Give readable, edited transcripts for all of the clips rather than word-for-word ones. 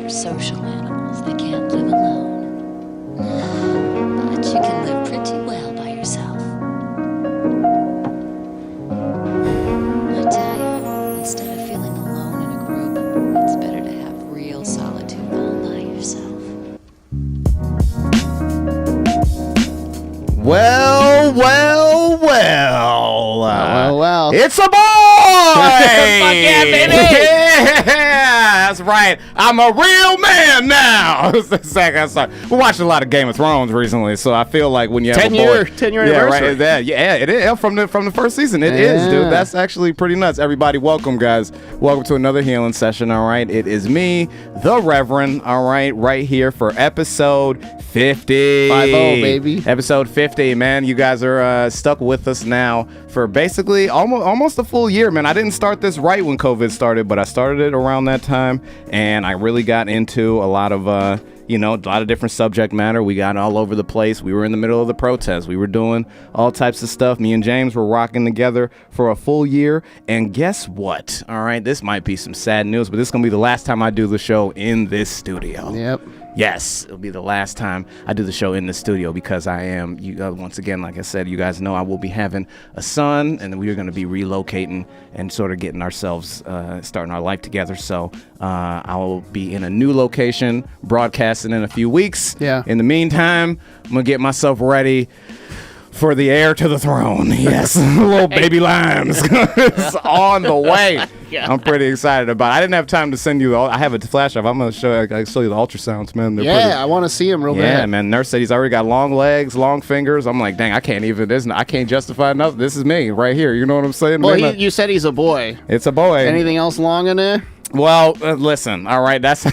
We're social animals that can't live alone. But you can live pretty well by yourself. I tell you, instead of feeling alone in a group, it's better to have real solitude all by yourself. Well. It's a boy! Fuck yeah, baby! Yeah, that's right. I'm a real man now. We're watching a lot of Game of Thrones recently, so I feel like when you have 10 a year boy, anniversary. Right, yeah, it is from the first season. It is, dude. That's actually pretty nuts. Everybody, welcome, guys. Welcome to another healing session. All right, it is me, the Reverend. All right here for episode 50. 50, baby. Episode 50, man. You guys are stuck with us now for basically almost a full year, man. I didn't start this right when COVID started, but I started it around that time, and I really got into a lot of a lot of different subject matter. We got all over the place. We were in the middle of the protest. We were doing all types of stuff. Me and James were rocking together for a full year. And guess what? All right, this might be some sad news, but this is going to be the last time I do the show in this studio. Yep. Yes, it'll be the last time I do the show in the studio because I am, once again, like I said, you guys know I will be having a son, and we are going to be relocating and sort of getting ourselves, starting our life together. So I will be in a new location, broadcasting in a few weeks. Yeah. In the meantime, I'm going to get myself ready for the heir to the throne. Yes, little baby limes. It's on the way. Yeah. I'm pretty excited about it. I didn't have time to send you I have a flash of. I'm going to show you the ultrasounds, man. They're pretty, I want to see him real bad. Yeah, man. Nurse said he's already got long legs, long fingers. I'm like, dang, I can't justify enough. This is me right here. You know what I'm saying? Well, you said he's a boy. It's a boy. Anything else long in there? Well, listen, all right, that's...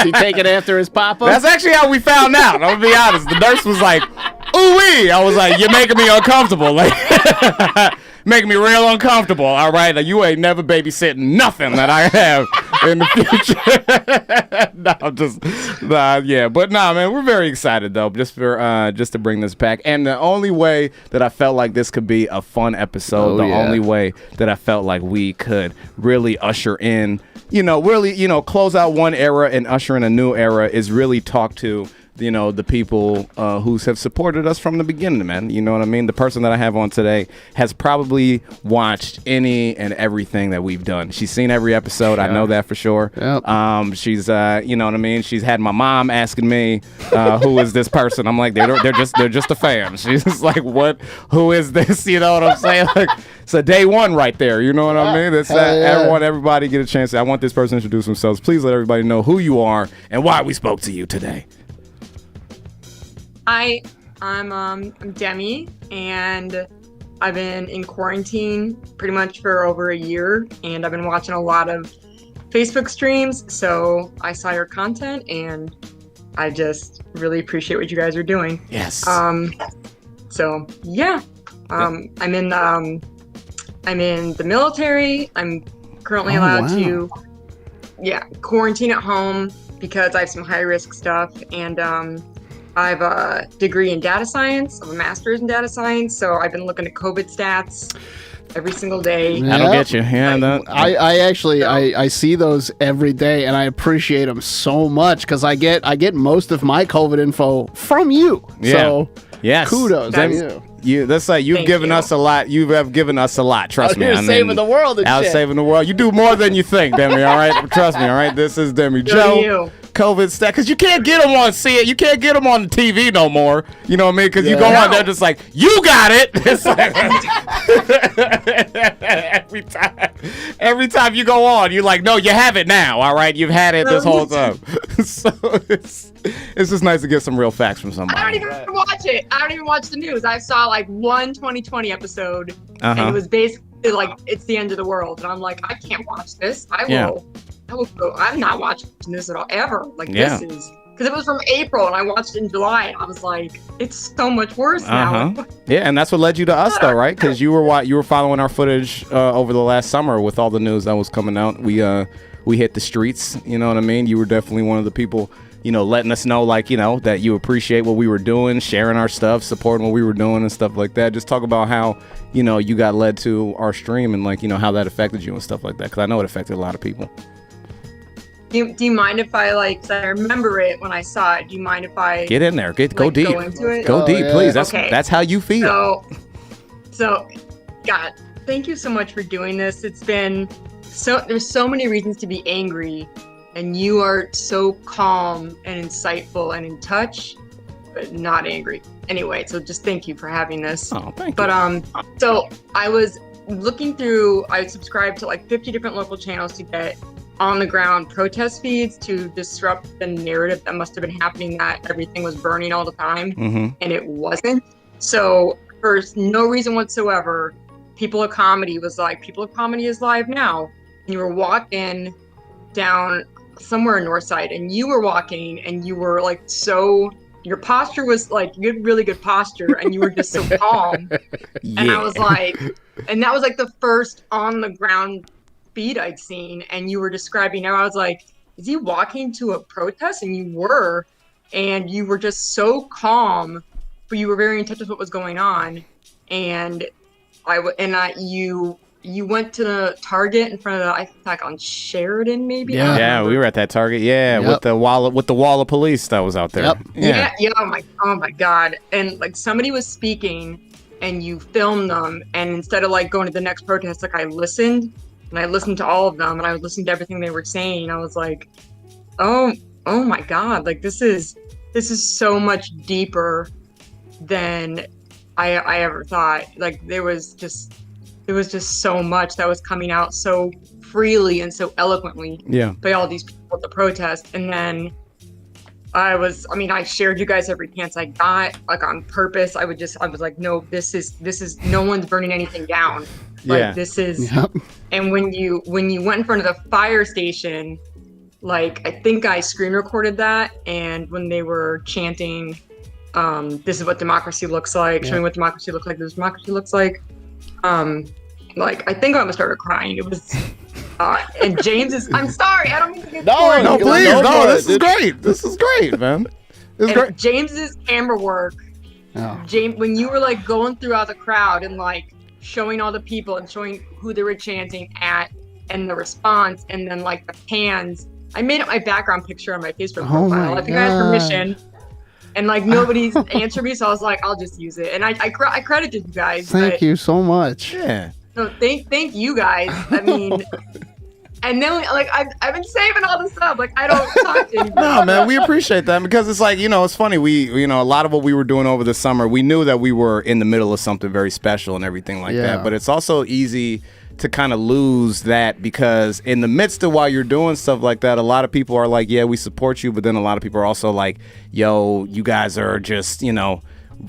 He take it after his papa? That's actually how we found out. I'm going to be honest. The nurse was like, ooh-wee. I was like, you're making me uncomfortable. Like, making me real uncomfortable, all right? Like, you ain't never babysitting nothing that I have in the future. Yeah. But, man, we're very excited, though, just to bring this back. And the only way that I felt like this could be a fun episode, only way that I felt like we could really usher in, close out one era and usher in a new era is really talk to the people who have supported us from the beginning, man. You know what I mean? The person that I have on today has probably watched any and everything that we've done. She's seen every episode. Yeah. I know that for sure. Yep. She's, you know what I mean? She's had my mom asking me, who is this person? I'm like, they're just a fan. She's just like, what? Who is this? You know what I'm saying? Like, it's a day one right there. You know what I mean? It's everybody get a chance. I want this person to introduce themselves. Please let everybody know who you are and why we spoke to you today. Hi, I'm Demi, and I've been in quarantine pretty much for over a year, and I've been watching a lot of Facebook streams, so I saw your content, and I just really appreciate what you guys are doing. Yes. So yeah, I'm in the military. I'm currently allowed to, quarantine at home because I have some high risk stuff, and I have a degree in data science. I have a master's in data science, so I've been looking at COVID stats every single day. That'll get you. Yeah, I see those every day, and I appreciate them so much because I get most of my COVID info from you. Yeah. So yes. Kudos to you. That's like you've given us a lot. You have given us a lot. Trust me. You're saving the world. Saving the world. You do more than you think, Demi. All right. Trust me. All right. This is Demi Jo. COVID stat, because you can't get them on you can't get them on the TV no more. You know what I mean? Because you go on, they're just like, you got it. It's like, every time you go on, you're like, no, you have it now. All right, you've had it this whole time. So it's just nice to get some real facts from somebody. I don't even watch it. I don't even watch the news. I saw like one 2020 episode, and it was basically like it's the end of the world, and I'm like, I can't watch this. I will go. I'm not watching this at all ever. Like this is because it was from April and I watched it in July. And I was like, it's so much worse now. Yeah, and that's what led you to us, though, right? Because you were following our footage over the last summer with all the news that was coming out. We hit the streets. You know what I mean? You were definitely one of the people, letting us know, like, that you appreciate what we were doing, sharing our stuff, supporting what we were doing and stuff like that. Just talk about how, you got led to our stream and, like, how that affected you and stuff like that. Because I know it affected a lot of people. Do you mind if I like? 'Cause I remember it when I saw it. Do you mind if I Get in there. Go like, deep. Go into it. Go deep, yeah. please. Okay. That's how you feel. So, God, thank you so much for doing this. It's been there's so many reasons to be angry, and you are so calm and insightful and in touch, but not angry. Anyway, so just thank you for having this. Oh, thank you. But so I was looking through. I subscribed to like 50 different local channels to get on the ground protest feeds to disrupt the narrative that must have been happening that everything was burning all the time, and it wasn't. So for no reason whatsoever, People of Comedy was like, People of Comedy is live now. And you were walking down somewhere in Northside, and you were walking, and you were like your posture was like, you had really good posture, and you were just so calm. Yeah. And I was like, and that was like the first on the ground feed I'd seen, and you were describing how I was like, is he walking to a protest? And you were just so calm, but you were very in touch with what was going on. And you went to the Target in front of I think on Sheridan maybe. Yeah, we were at that Target. Yeah, with the wall of police that was out there. Yep. Yeah. Oh my God. And like somebody was speaking, and you filmed them, and instead of like going to the next protest, like I listened to all of them, and I was listening to everything they were saying. I was like, oh my God, like this is so much deeper than I ever thought. Like there was just so much that was coming out so freely and so eloquently by all these people at the protest. And then I shared you guys every chance I got, like on purpose. I was like, no, this is no one's burning anything down. Like this is, and when you went in front of the fire station, like I think I screen recorded that, and when they were chanting, this is what democracy looks like, showing what democracy looks like, this democracy looks like, like I think I almost started crying. It was, and James is, I'm sorry, I don't mean to get corny. No, please, no, this is great. This is great, man. This is great. James's camera work, James, when you were like going throughout the crowd and like showing all the people and showing who they were chanting at and the response, and then like the pans. I made up my background picture on my Facebook profile. I think I had permission, and like nobody's answered me, so I was like, I'll just use it. And I credited you guys. Thank you so much. Yeah. So thank you guys. I mean, and then like I've been saving all this stuff. Like I don't talk to anybody. No, man, we appreciate that, because it's like, it's funny. We, a lot of what we were doing over the summer, we knew that we were in the middle of something very special and everything like that. But it's also easy to kind of lose that, because in the midst of while you're doing stuff like that, a lot of people are like, yeah, we support you. But then a lot of people are also like, yo, you guys are just,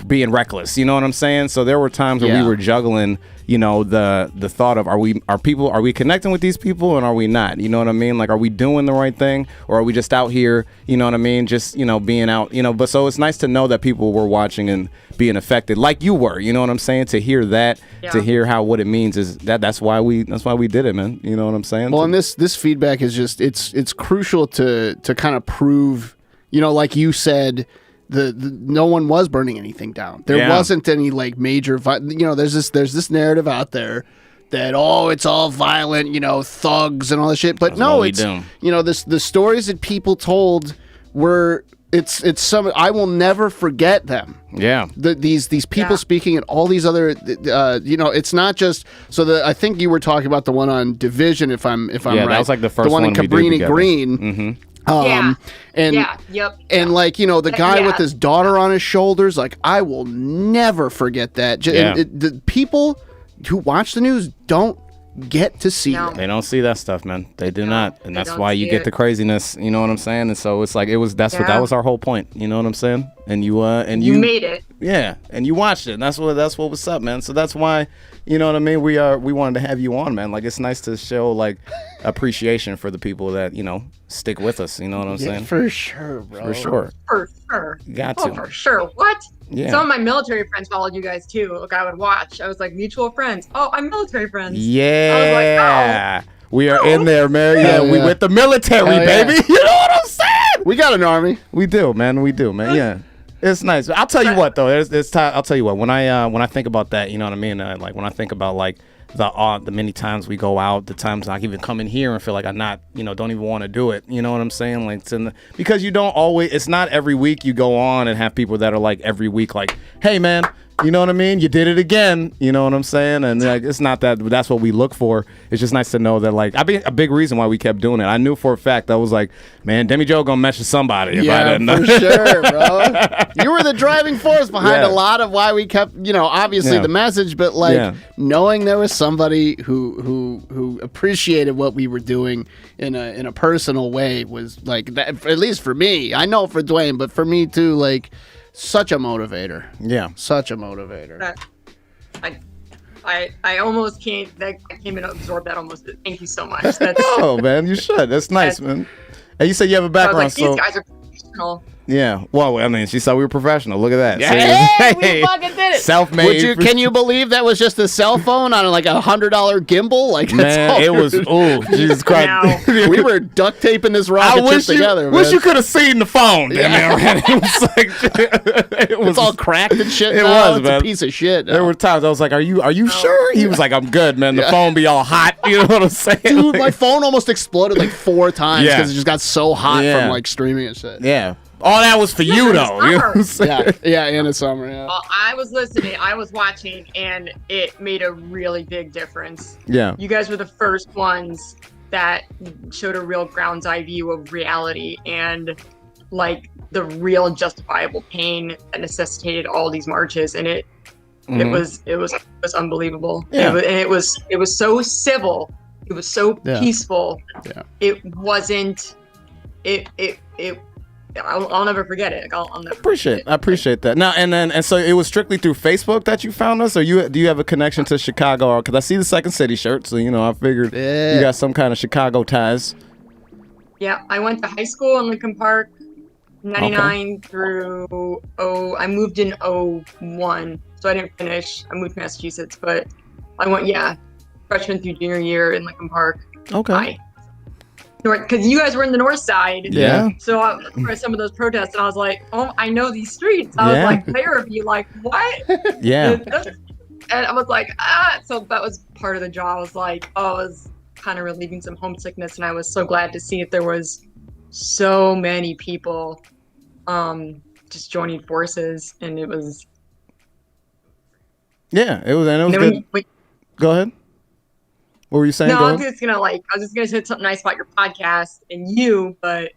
being reckless. You know what I'm saying? So there were times where we were juggling, the thought of, are we connecting with these people, and are we not? You know what I mean? Like, are we doing the right thing, or are we just out here, you know what I mean? Just, being out, but so it's nice to know that people were watching and being affected like you were, you know what I'm saying? To hear that, to hear what it means is that's why we did it, man. You know what I'm saying? Well, and this feedback is just, it's crucial to kind of prove, like you said, the no one was burning anything down. There wasn't any like major, there's this narrative out there that, it's all violent, thugs and all this shit. But no, it's, the stories that people told were, it's some, I will never forget them. Yeah. These people speaking and all these other, it's not just, I think you were talking about the one on Division, if I'm right. Yeah, that was like the first one in we did Cabrini together. Green. Mm-hmm. And like, the guy with his daughter on his shoulders, like, I will never forget that. The people who watch the news don't get to see it. They don't see that stuff, man. They do not. And that's why you get the craziness, you know what I'm saying? And so it's like, that was our whole point, you know what I'm saying? And you made it. Yeah, and you watched it. And that's what was up, man. So that's why, you know what I mean? We wanted to have you on, man. Like, it's nice to show like appreciation for the people that, stick with us, you know what I'm saying? For sure, bro. For sure. For sure. You got to. For sure. What? Yeah. Some of my military friends followed you guys too. Like I would watch. I was like, mutual friends. Oh, I'm military friends. Yeah. I was like, oh. We are in there, man. Yeah, we with the military, baby. You know what I'm saying? We got an army. We do, man. Yeah. It's nice. I'll tell you what, though. I'll tell you what. When I think about that, you know what I mean? Like when I think about like the many times we go out, the times I even come in here and feel like I'm not, don't even want to do it. You know what I'm saying? Like, because you don't always, it's not every week you go on and have people that are like every week, like, hey man, you know what I mean? You did it again. You know what I'm saying? And like, it's not that that's what we look for. It's just nice to know that, like, I mean, a big reason why we kept doing it. I knew for a fact, I was like, man, Demi Jo gonna mention somebody. If I didn't know. For sure, bro. You were the driving force behind a lot of why we kept, obviously the message, but like knowing there was somebody who appreciated what we were doing in a personal way was like that. At least for me, I know for Dwayne, but for me too, like. Such a motivator. Yeah. Such a motivator. I almost can't. I can't even absorb that almost. Thank you so much. Oh man, you should. That's nice, man. And you said you have a background. These guys are professional. Yeah. Well, I mean, she saw we were professional. Look at that. Yeah. Hey, we fucking did it. Self-made. Can you believe that was just a cell phone on like $100 gimble? Like, that's it was. Oh, Jesus Christ. We were duct taping this rocket ship together. Wish you could have seen the phone. Yeah. It was like, it's all cracked and shit. It was, man. It's a piece of shit. There were times I was like, "Are you sure?" He was like, "I'm good, man. The phone be all hot." You know what I'm saying? Dude, my phone almost exploded like 4 times because it just got so hot from like streaming and shit. Yeah. All that was for you, though. You know what I'm saying? Yeah, in the summer, yeah. I was listening, I was watching, and it made a really big difference. Yeah. You guys were the first ones that showed a real ground's eye view of reality and, like, the real justifiable pain that necessitated all these marches, and it was unbelievable. Yeah. It was so civil. It was so peaceful. Yeah. It wasn't. I'll never forget it. I'll never I appreciate that. Now and so it was strictly through Facebook that you found us, or do you have a connection to Chicago? Because I see the Second City shirt, so I figured you got some kind of Chicago ties. Yeah, I went to high school in Lincoln Park, 99 through I moved in 01, so I didn't finish. I moved to Massachusetts, but I went freshman through junior year in Lincoln Park. Okay. Because you guys were in the north side. Yeah. So I for some of those protests, and I was like, oh, I know these streets. I was like, therapy, like, what? Yeah. And I was like, so that was part of the job. I was like, I was kind of relieving some homesickness, and I was so glad to see that there was so many people just joining forces, and it was. Yeah, it was good. Go ahead. What were you saying? No, I was just gonna say something nice about your podcast and you, but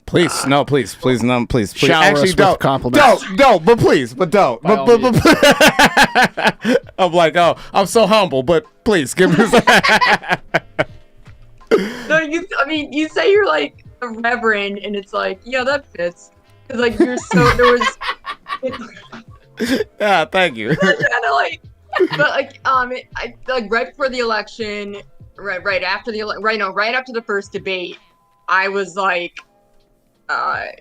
please, please. Shower Actually, us with compliments. Don't. I'm like, I'm so humble, but please give me. No, you say you're like a reverend, and it's like, yeah, that fits, because like you're so there was. Yeah, thank you. Kind of like. But like I like right before the election, right after the first debate, I was like,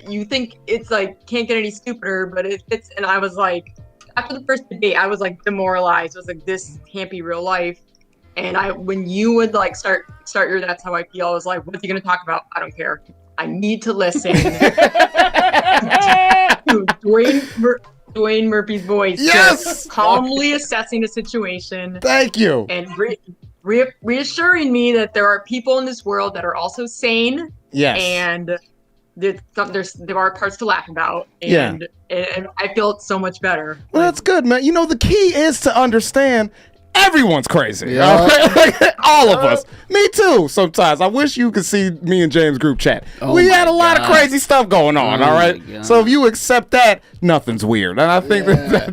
you think it's like can't get any stupider, but it's, and I was like, after the first debate, I was like demoralized. I was like, this can't be real life. And when you would like start your that's how I feel, I was like, what's he gonna talk about? I don't care. I need to listen to Dwayne Murphy's voice, just calmly assessing a situation. Thank you. And reassuring me that there are people in this world that are also sane. Yes. And there are parts to laugh about. And I felt so much better. Well, that's good, man. The key is to understand everyone's crazy. Yeah. All of us. Me too, sometimes. I wish you could see me and James' group chat. We had a lot of crazy stuff going on, all right? So if you accept that, nothing's weird. And I think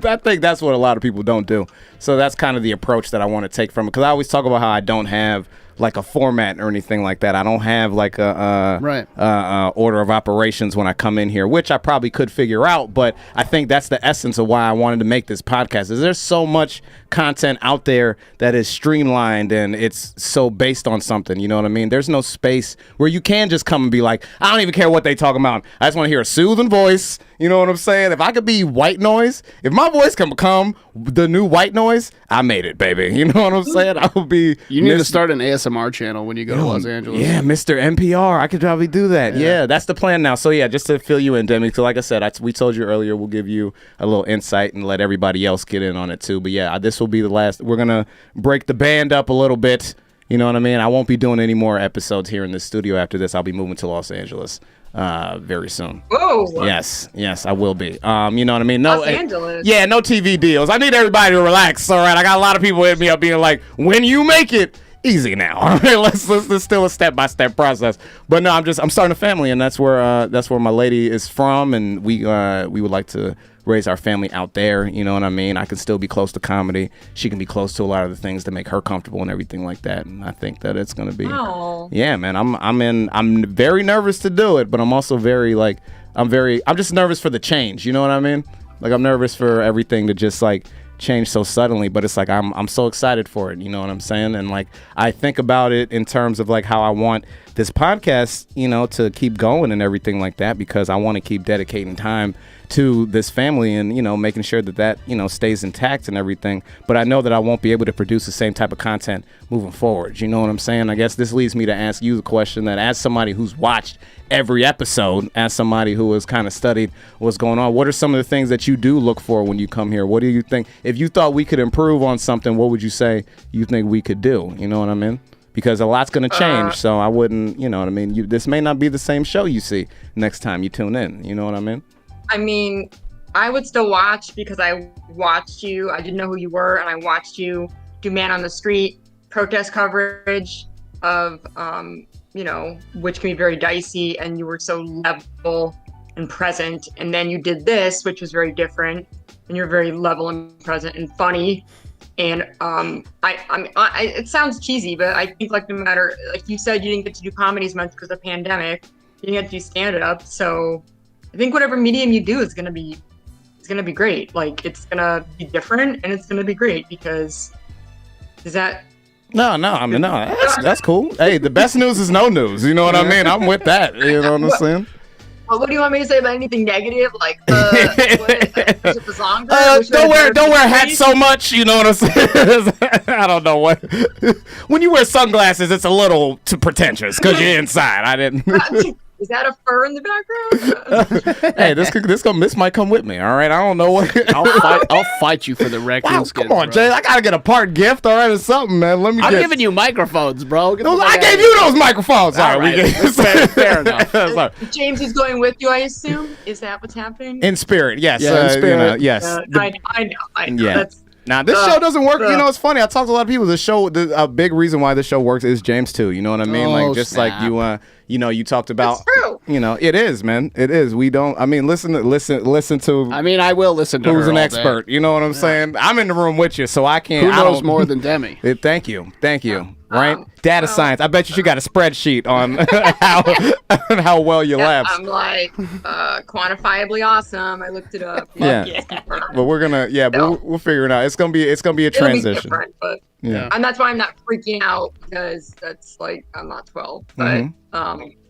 I think that's what a lot of people don't do. So that's kind of the approach that I want to take from it. Because I always talk about how I don't have like a format or anything like that. I don't have like a order of operations when I come in here, which I probably could figure out. But I think that's the essence of why I wanted to make this podcast. Is there's so much content out there that is streamlined and it's so based on something. You know what I mean? There's no space where you can just come and be like, I don't even care what they talking about. I just want to hear a soothing voice. You know what I'm saying? If I could be white noise, if my voice can become the new white noise, I made it, baby. You know what I'm saying? I would be. You need to start an ASMR channel when you go to Los Angeles. Yeah, Mr. NPR. I could probably do that. Yeah, that's the plan now. So yeah, just to fill you in, Demi. So like I said, we told you earlier, we'll give you a little insight and let everybody else get in on it too. But yeah, this will be the last. We're gonna break the band up a little bit. You know what I mean? I won't be doing any more episodes here in the studio after this. I'll be moving to Los Angeles very soon. Whoa. Yes, I will be. You know what I mean? Los Angeles. Yeah, no TV deals. I need everybody to relax. All right, I got a lot of people hitting me up being like, "When you make it, easy now." All right, let's still a step-by-step process. But no, I'm starting a family, and that's where my lady is from, and we would like to raise our family out there. You know what I mean? I can still be close to comedy. She can be close to a lot of the things that make her comfortable and everything like that. And I think that it's gonna be. Oh. Yeah, man. I'm very nervous to do it, but I'm also I'm just nervous for the change. You know what I mean? Like I'm nervous for everything to just like change so suddenly, but it's like I'm so excited for it. You know what I'm saying? And like I think about it in terms of like how I want this podcast, you know, to keep going and everything like that, because I want to keep dedicating time to this family and, you know, making sure that, you know, stays intact and everything. But I know that I won't be able to produce the same type of content moving forward. You know what I'm saying? I guess this leads me to ask you the question that, as somebody who's watched every episode, as somebody who has kind of studied what's going on, what are some of the things that you do look for when you come here? What do you think? If you thought we could improve on something, what would you say you think we could do? You know what I mean? Because a lot's going to change, so I wouldn't, you know what I mean? This may not be the same show you see next time you tune in. You know what I mean? I mean, I would still watch because I watched you. I didn't know who you were, and I watched you do Man on the Street protest coverage of, you know, which can be very dicey, and you were so level and present. And then you did this, which was very different, and you're very level and present and funny. And it sounds cheesy, but I think like no matter, like you said, you didn't get to do comedy as much because of the pandemic. You didn't get to do stand-up, so I think whatever medium you do is gonna be great. Like it's gonna be different and it's gonna be great because that's cool. Hey, the best news is no news. You know what I mean? I'm with that. You know what I'm saying? Well, what do you want me to say about anything negative? Like the song? Don't wear hats so much. You know what I'm saying? I don't know what. When you wear sunglasses, it's a little too pretentious because you're inside. I didn't. Is that a fur in the background? Hey, this might come with me. All right, I don't know what. I'll fight you for the raccoon skin. Come on, bro. Jay. I gotta get a part gift, all right, or something, man. I'm giving you microphones, bro. I gave you those microphones. All right, fair enough. James is going with you, I assume. Is that what's happening? In spirit, yes. Yeah, in spirit. You know, yes. I know. Yeah. That's, now this show doesn't work. You know, it's funny. I talked to a lot of people. A big reason why this show works is James too. You know what I mean? Like just snap. like you talked about. It's true. You know, it is, man. It is. We don't. I mean, listen to. I mean, I will listen to who's her an all expert. day. You know what I'm saying? I'm in the room with you, so I can't. Who knows more than Demi? Thank you. Right? Data science. I bet you got a spreadsheet on how well you laugh. I'm like quantifiably awesome. I looked it up. Yeah. But we're gonna. Yeah, but we'll figure it out. It's gonna be a It'll transition. be different, but Yeah. and that's why I'm not freaking out because that's like I'm not 12, but and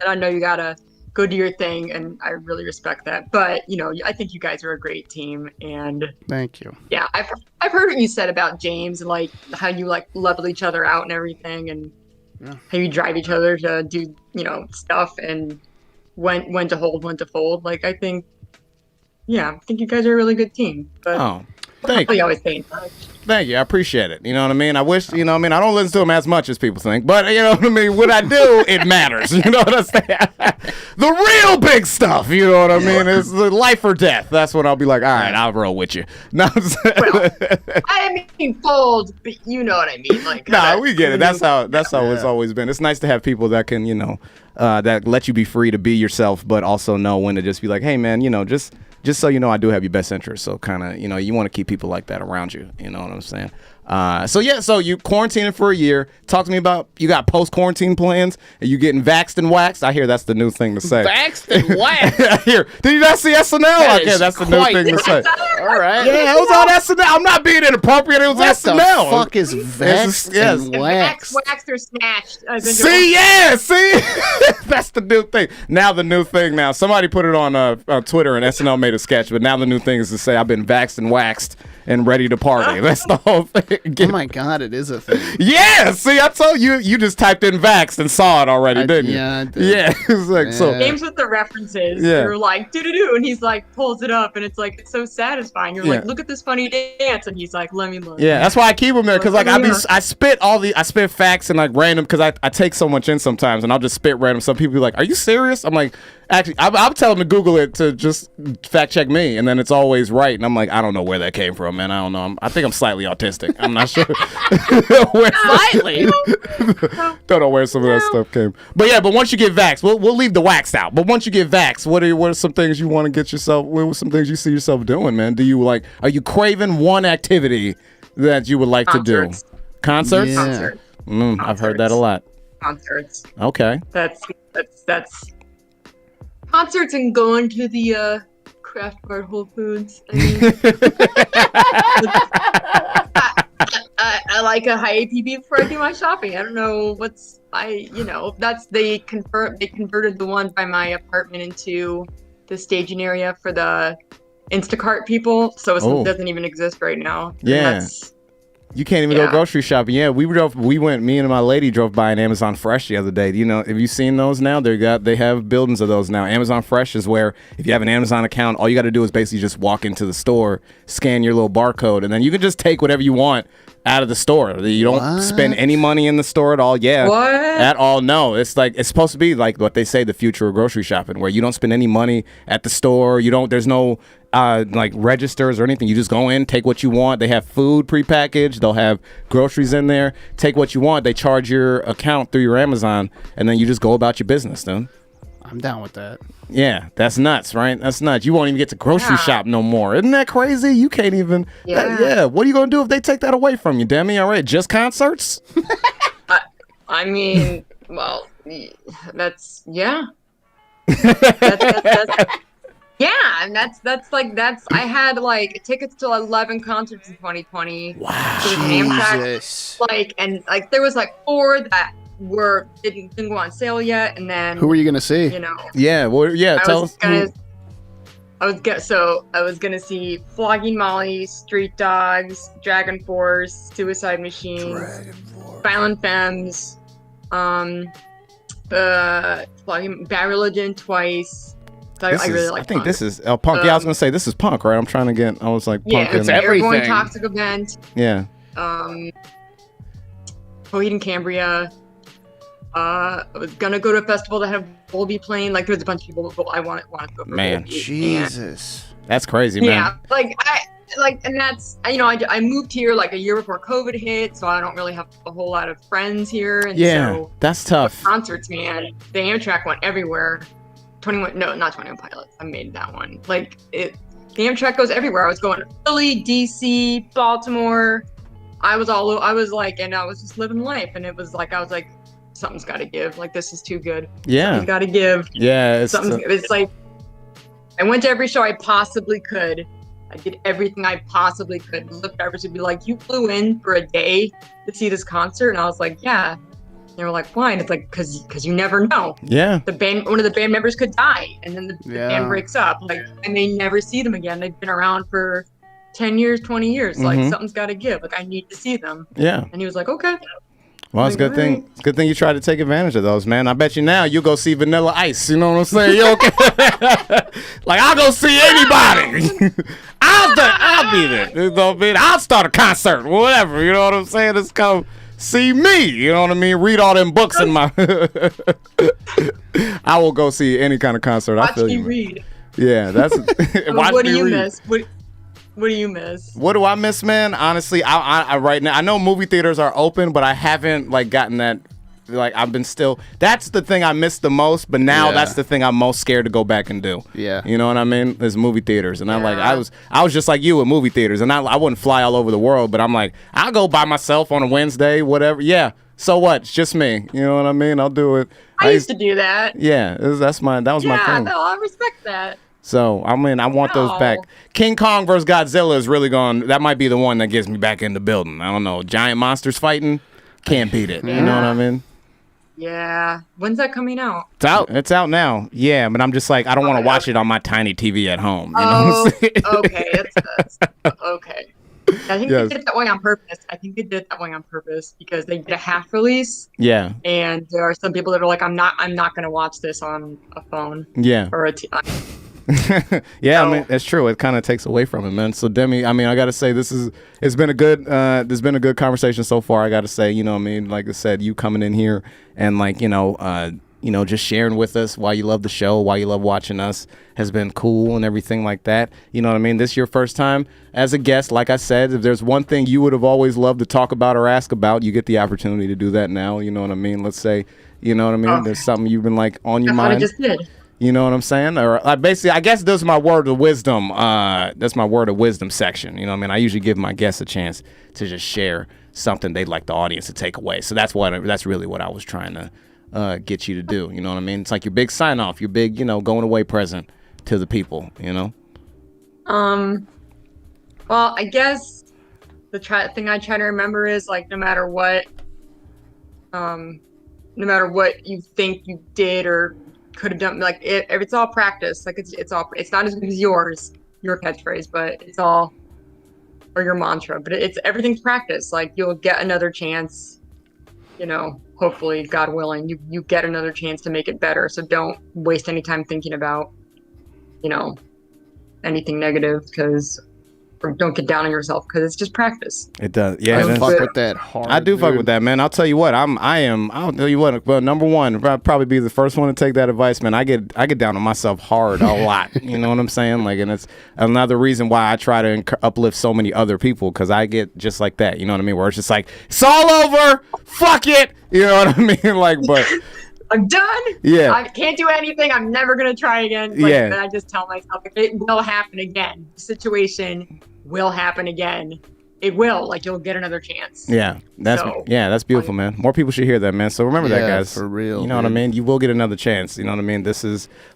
I know you gotta go do your thing, and I really respect that. But you know, I think you guys are a great team, and Thank you. yeah, I've heard what you said about James and like how you like level each other out and everything, and how you drive each other to do stuff and when to hold, when to fold. Like I think you guys are a really good team. But thank you. Always stay in touch. Thank you. I appreciate it. You know what I mean? I wish, I don't listen to them as much as people think, but you know what I mean? When I do, it matters. You know what I'm saying? The real big stuff, you know what I mean? It's the life or death. That's when I'll be like, all right, I'll roll with you. No, well, I mean fold, but you know what I mean. Like, we get it. That's how it's always been. It's nice to have people that can, that let you be free to be yourself, but also know when to just be like, hey man, just so you know, I do have your best interest. So kind of, you want to keep people like that around you. You know what I'm saying? So you quarantining for a year. Talk to me about, you got post-quarantine plans. Are you getting vaxxed and waxed? I hear that's the new thing to say. Vaxxed and waxed? I hear. Did you not see SNL? Okay, that's the new thing to say. All right. Yeah, it was on SNL. I'm not being inappropriate. It was What SNL. the fuck is vaxxed and waxed? Waxed or snatched. See. That's the new thing. Now the new thing now. Somebody put it on Twitter and SNL made a sketch, but now the new thing is to say I've been vaxxed and waxed and ready to party. That's the whole thing. Oh my God, it is a thing. Yeah, see, I told you. You just typed in vaxxed and saw it already, didn't you? Yeah, I did. Yeah, it's like so. Games with the references. Yeah. You're like doo-doo-doo, and he's like pulls it up, and it's like it's so satisfying. You're like, look at this funny dance, and he's like, let me look. Yeah, that's why I keep them there, because like I spit facts and like random, because I take so much in sometimes, and I'll just spit random. Some people be like, are you serious? I'm like, actually, I'll tell them to Google it to just fact check me, and then it's always right, and I'm like, I don't know where that came from, man. I don't know. I think I'm slightly autistic. I'm not sure. Slightly. Don't know where some of that stuff came. But once you get vaxxed, we'll leave the wax out. But once you get vaxxed, what are some things you want to get yourself? What are some things you see yourself doing, man? Are you craving one activity that you would like to do? Concerts? Yeah. I've heard that a lot. Concerts. Okay. That's concerts and going to the Craft Bar Whole Foods. I mean, I like a high APB before I do my shopping. I don't know they converted the one by my apartment into the staging area for the Instacart people, so it doesn't even exist right now. Yeah. You can't even go grocery shopping. Yeah, me and my lady drove by an Amazon Fresh the other day. Have you seen those now? They have buildings of those now. Amazon Fresh is where if you have an Amazon account, all you got to do is basically just walk into the store, scan your little barcode, and then you can just take whatever you want out of the store. You don't spend any money in the store at all. Yeah. What? At all. No. It's supposed to be like what they say, the future of grocery shopping, where you don't spend any money at the store. There's no like registers or anything. You just go in, take what you want. They have food prepackaged. They'll have groceries in there. Take what you want. They charge your account through your Amazon, and then you just go about your business, then. I'm down with that. Yeah, that's nuts, right? That's nuts. You won't even get to grocery shop no more. Isn't that crazy? You can't even. Yeah. What are you going to do if they take that away from you, Demi? All right, just concerts? I mean, well, that's yeah. That's yeah, and that's I had like tickets to 11 concerts in 2020. Wow. Jesus. And there was like 4 that didn't go on sale yet, and then who were you gonna see? Yeah, well, yeah. Tell us. I was gonna see Flogging Molly, Street Dogs, Dragon Force, Suicide Machine, Violent Femmes, Flogging Bad Religion twice. I really like. I think punk. This is punk. Yeah, I was gonna say this is punk, right? I'm trying to get. I was like, punk. Yeah, it's everything. Airborne Toxic Event. Yeah. Coheed and Cambria. I was gonna go to a festival that had Volbeat playing. Like, there's a bunch of people that I wanted to go for. Man, Volbeat. Jesus, that's crazy, man. Yeah, and that's I moved here like a year before COVID hit, so I don't really have a whole lot of friends here. And so that's tough. Concerts, man. The Amtrak went everywhere. 21 Pilots. I made that one. The Amtrak goes everywhere. I was going to Philly, DC, Baltimore. I was just living life, and it was like I was like, something's got to give. Like, this is too good. Yeah, something's got to give. Yeah, it's like I went to every show I possibly could. I did everything I possibly could. The drivers would be like, "You flew in for a day to see this concert," and I was like, "Yeah." They were like, "Why?" And it's like, "Cause you never know." Yeah. One of the band members could die, and then the band breaks up. I may never see them again. They've been around for 10 years, 20 years. Mm-hmm. Something's got to give. I need to see them. Yeah. And he was like, "Okay." Well, it's a good thing. It's a good thing you tried to take advantage of those, man. I bet you now you'll go see Vanilla Ice. You know what I'm saying? You okay? I'll go see anybody. I'll be there. You know what I mean? I'll start a concert, whatever. You know what I'm saying? Just come see me. You know what I mean? Read all them books in my. I will go see any kind of concert. Watch I feel me you. read. Yeah, that's. What do you miss? What do you miss? What do I miss, man? Honestly, I right now I know movie theaters are open, but I haven't gotten that like I've been still. That's the thing I miss the most. But now that's the thing I'm most scared to go back and do. Yeah. You know what I mean? There's movie theaters, and I was just like you with movie theaters, and I wouldn't fly all over the world, but I'm like, I'll go by myself on a Wednesday, whatever. Yeah. So what? It's just me. You know what I mean? I'll do it. I used to do that. Yeah. That was my thing. Yeah, no, I respect that. So, I mean, I want those back. King Kong versus Godzilla is really going, that might be the one that gets me back in the building. I don't know. Giant monsters fighting, can't beat it. You know what I mean? Yeah. When's that coming out? It's out. It's out now. Yeah, but I'm just like, I don't want to watch it on my tiny TV at home. You know what I'm saying? Okay. Okay. I think they did it that way on purpose. Because they did a half release. Yeah. And there are some people that are like, I'm not going to watch this on a phone. Yeah. Or yeah, I mean that's true. It kind of takes away from it, man. So Demi, I mean, I gotta say it's been a good conversation so far. I gotta say, you know what I mean? Like I said, you coming in here and like, just sharing with us why you love the show, why you love watching us has been cool and everything like that. You know what I mean? This is your first time as a guest. Like I said, if there's one thing you would have always loved to talk about or ask about, you get the opportunity to do that now. You know what I mean? Let's say, you know what I mean? Okay. There's something you've been like on your mind. That's what I just did. You know what I'm saying? Or basically, I guess this is my word of wisdom. That's my word of wisdom section. You know what I mean? I usually give my guests a chance to just share something they'd like the audience to take away. So that's really what I was trying to get you to do. You know what I mean? It's like your big sign off, your big, going away present to the people, you know? Well, I guess the thing I try to remember is like no matter what you think you did or could have done, like it's all practice. Like it's not as good as your catchphrase, but it's all, or your mantra, but everything's practice. Like you'll get another chance, hopefully, God willing, you get another chance to make it better. So don't waste any time thinking about, anything negative, or don't get down on yourself, because it's just practice. It does. Yeah. I fuck with that hard. I do fuck with that, man. I'll tell you what. I'll tell you what. Well, number one, I'll probably be the first one to take that advice, man. I get down on myself hard a lot. You know what I'm saying? Like, and it's another reason why I try to uplift so many other people, because I get just like that. You know what I mean? Where it's just like, it's all over. Fuck it. You know what I mean? Like, but. I'm done. Yeah. I can't do anything. I'm never going to try again. And I just tell myself, it will happen again. The situation will happen again. It will. Like, you'll get another chance. Yeah. That's beautiful, man. More people should hear that, man. So remember that, guys. For real. You know what I mean? You will get another chance. You know what I mean?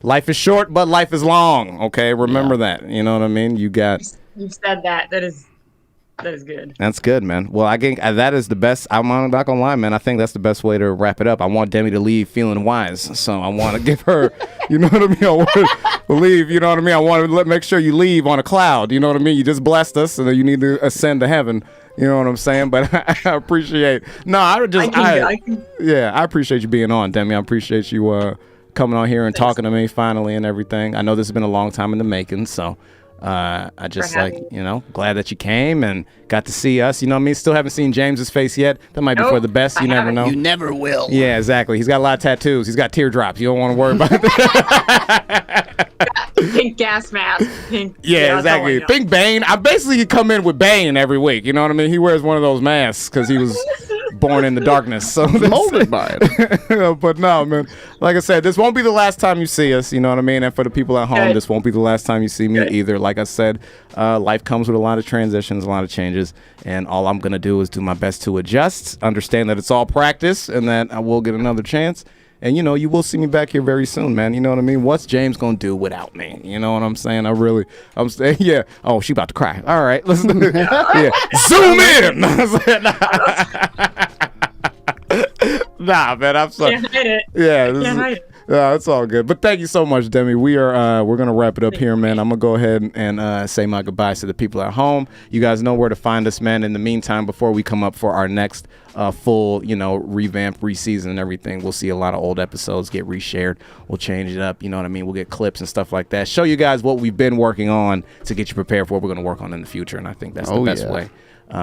Life is short, but life is long. Okay? Remember that. You know what I mean? You've said that. That is good. That's good, man. Well, I think that is the best. I'm not gonna lie, man. I think that's the best way to wrap it up. I want Demi to leave feeling wise, so I want to give her, you know what I mean? I want to leave, you know what I mean? I want to make sure you leave on a cloud, you know what I mean? You just blessed us, and you need to ascend to heaven. You know what I'm saying? But I appreciate. No, I appreciate you being on, Demi. I appreciate you coming on here and talking to me finally and everything. I know this has been a long time in the making, so. I just glad that you came and got to see us. You know what I mean? Still haven't seen James's face yet. That might be for the best. You never know. You never will. Yeah, exactly. He's got a lot of tattoos. He's got teardrops. You don't want to worry about that. Pink gas mask. Pink. Yeah, exactly. Pink Bane. I basically come in with Bane every week. You know what I mean? He wears one of those masks because he was born in the darkness. So molded by it. But no, man. Like I said, this won't be the last time you see us. You know what I mean? And for the people at home, this won't be the last time you see me either. Like I said, life comes with a lot of transitions, a lot of changes, and all I'm gonna do is do my best to adjust, understand that it's all practice, and that I will get another chance. And you will see me back here very soon, man. You know what I mean? What's James gonna do without me? You know what I'm saying? I'm saying, yeah. Oh, she about to cry. All right, listen. Yeah, zoom in. Nah, man, I'm sorry. Can't hide it. Yeah, can't hide it. It's all good. But thank you so much, Demi. We're gonna wrap it up here, man. I'm gonna go ahead and say my goodbyes to the people at home. You guys know where to find us, man. In the meantime, before we come up for our next full, revamp, reseason and everything, we'll see a lot of old episodes get reshared. We'll change it up. You know what I mean? We'll get clips and stuff like that. Show you guys what we've been working on to get you prepared for what we're gonna work on in the future. And I think that's the best way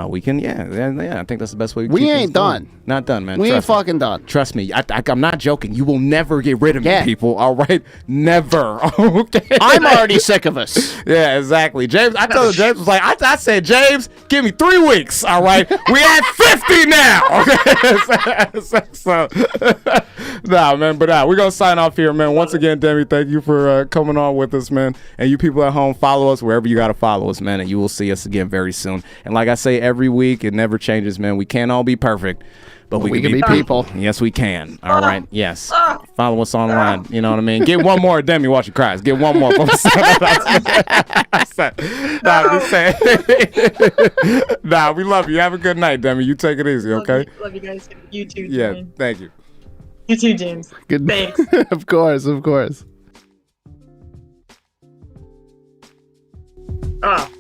we can, I think that's the best way. We keep ain't this going. done. Not done, man. We ain't Trust me. fucking done. Trust me, I'm not joking. You will never get rid of me, Yeah. people. All right, never. Okay. I'm already sick of us. Yeah, exactly. James, I told James was like, I said, James, give me 3 weeks. All right, we at 50 now. Okay, so nah, man. But we're gonna sign off here, man. Once again, Demi, thank you for coming on with us, man. And you people at home, follow us wherever you gotta follow us, man. And you will see us again very soon. And like I say every week, it never changes, man. We can't all be perfect, but we can be people. Yes, we can. All right. Yes. Follow us online. You know what I mean? Get one more, Demi. Watch your cries. Get one more. Nah, we love you. Have a good night, Demi. You take it easy, okay? Love you guys. You too. Yeah. Dwayne. Thank you. You too, James. Good. Thanks. Of course. Oh.